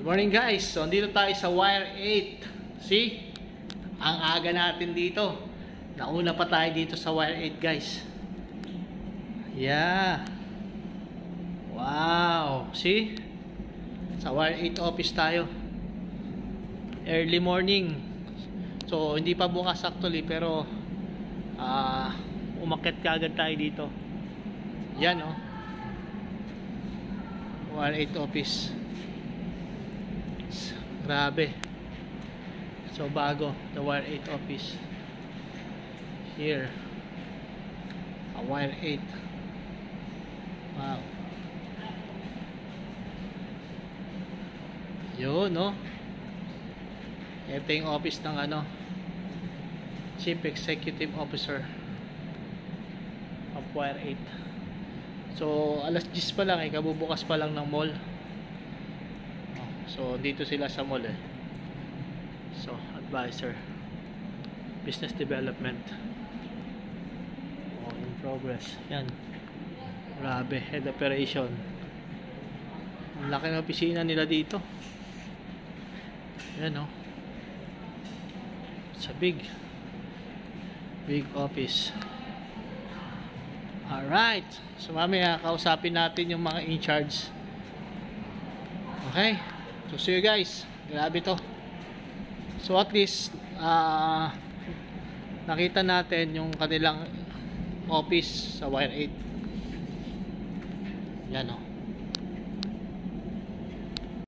Morning guys, so andito tayo sa Wire 8. See? Ang aga natin dito. Nauna pa tayo dito sa Wire 8 guys. Yeah. Wow. See? Sa Wire 8 office tayo. Early morning. So hindi pa bukas actually, pero umakyat kaagad tayo dito. Yan oh. Wire 8 office. Grabe. So bago, the Wire 8 office. Here. A Wire 8. Wow. Yun, no? Ito yung office ng Chief Executive Officer of Wire 8. So, alas 10 pa lang kabubukas pa lang ng mall. So, dito sila sa mall So, advisor. Business development. In progress. Yan. Grabe. Head operation. Ang laki ng opisina nila dito. Yan It's a big office. Alright. So, mamaya kausapin natin yung mga in charge. Okay. So see you guys. Grabe to. So at least nakita natin yung kanilang office sa Wire 8. Yan